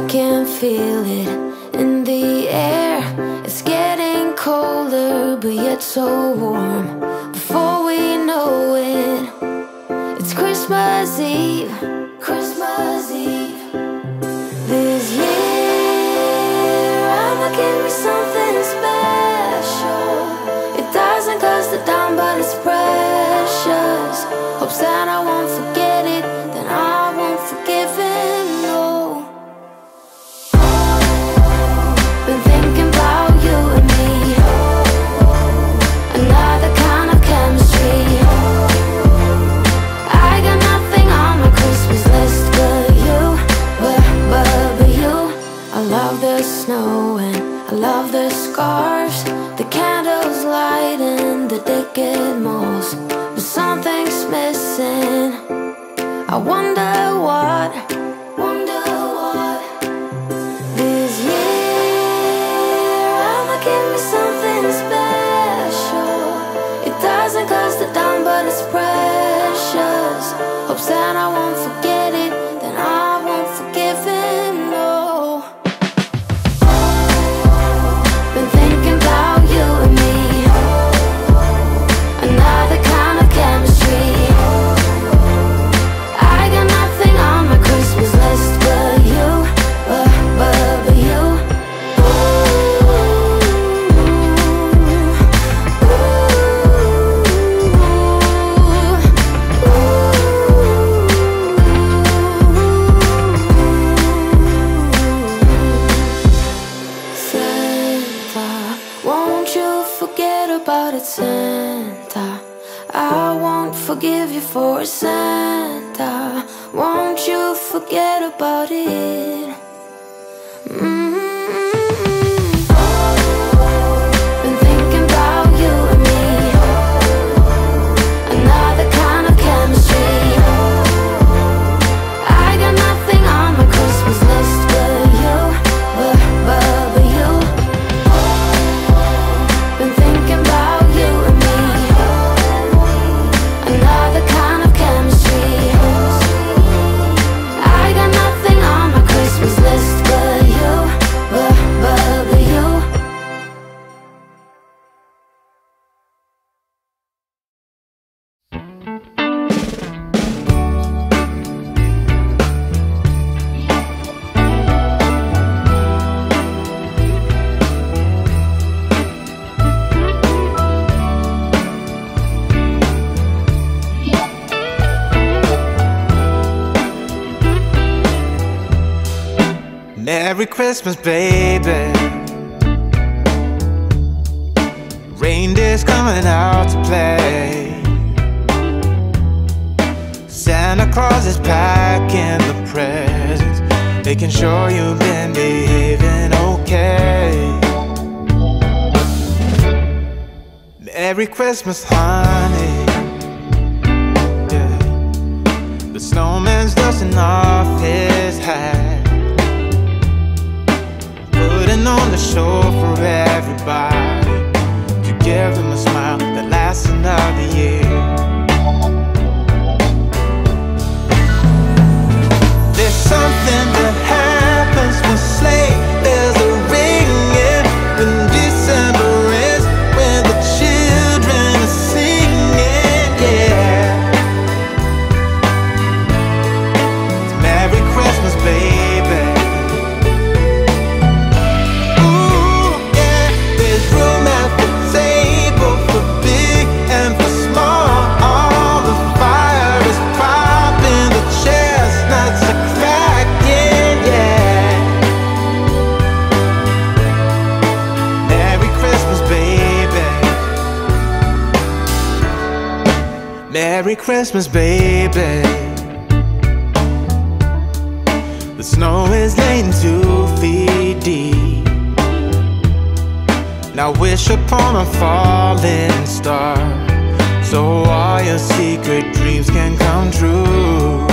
can feel it in the air. It's getting colder, but yet so warm. Before we know it, it's Christmas Eve. Christmas Eve. This year I'ma give me something special. It doesn't cost a dime, but it's precious. Hopes that I won't forget it, then I won't forgive it, no. Been thinking about you and me, another kind of chemistry. I got nothing on my Christmas list but you, but you. I love the snow and I love the scarves, the candles lighting the decade malls. But something's missing, I wonder what. This year I'ma give me something special. It doesn't cost a dime, but it's precious. Hopes that I won't forget it, then I won't forgive it, no. Been thinking about you and me, another kind of chemistry. I got nothing on my Christmas list but you, but you. Santa, won't you forget about it, Santa? I won't forgive you for it, Santa. Won't you forget about it? Been thinking about you and me, another kind of chemistry. I got nothing on my Christmas list but you, but you. Been thinking about Merry Christmas, baby. Reindeer's coming out to play. Santa Claus is packing the presents, making sure you've been behaving okay. Merry Christmas, honey. Yeah. The snowman's dusting off his hat, putting on the show for everybody, to give them a smile that lasts another year. There's something that happens when sleigh bells are ringing, when December ends, when the children are singing, yeah. It's Merry Christmas, baby. Ooh, yeah. There's room at the table for big and for small. All the fire is popping, the chestnuts are cracking, yeah. Merry Christmas, baby. Merry Christmas, baby. The snow is laying 2 feet deep. Now wish upon a falling star, so all your secret dreams can come true.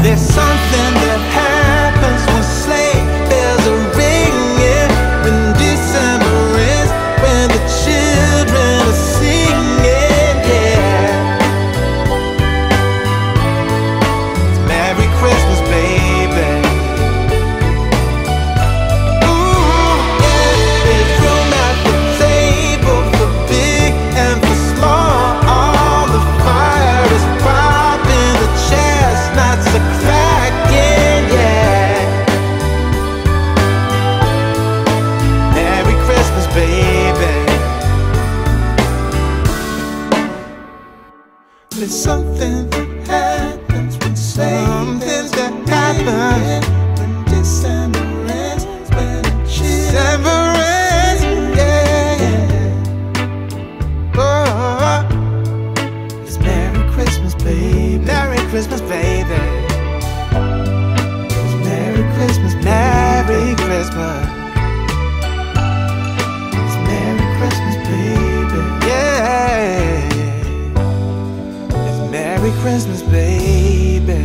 There's something that happens when sleigh bells are ringing, when December ends, when the children are singing, yeah. It's Merry Christmas, baby. Ooh, yeah. There's room at the table for big and for small. All the fire is popping, the chestnuts are cracking, yeah. Merry Christmas, baby. There's something that happens when something that happens when December ends, when December ends, yeah. Oh, it's Merry Christmas, baby. Merry Christmas, baby. It's Merry Christmas, Merry Christmas. It's Merry Christmas, baby. Yeah. It's Merry Christmas, baby.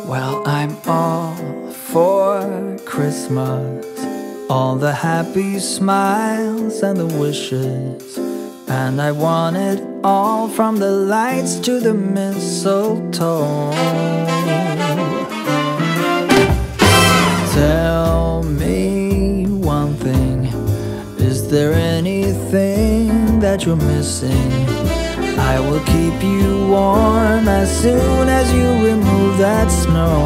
Well, I'm all for Christmas, all the happy smiles and the wishes, and I want it all, from the lights to the mistletoe. Tell me one thing, is there anything that you're missing? I will keep you warm as soon as you remove that snow.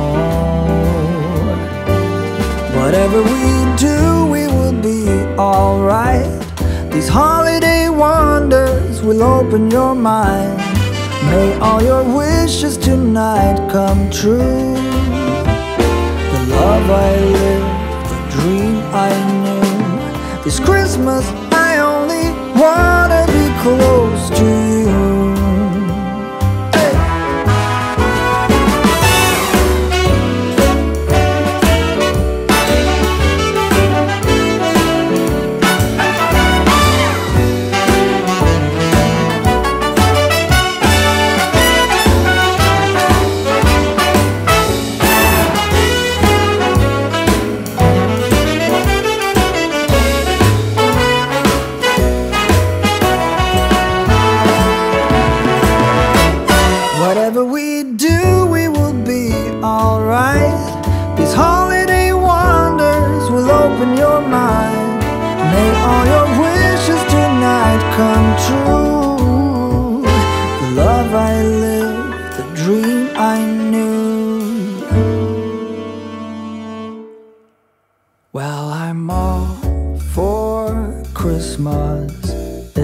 Whatever we do, we will be alright. These holiday wonders will open your mind. May all your wishes tonight come true. The love I lived, the dream I knew. This Christmas I only wanna be close to you.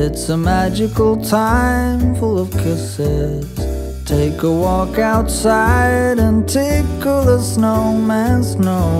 It's a magical time full of kisses. Take a walk outside and tickle the snowman's nose.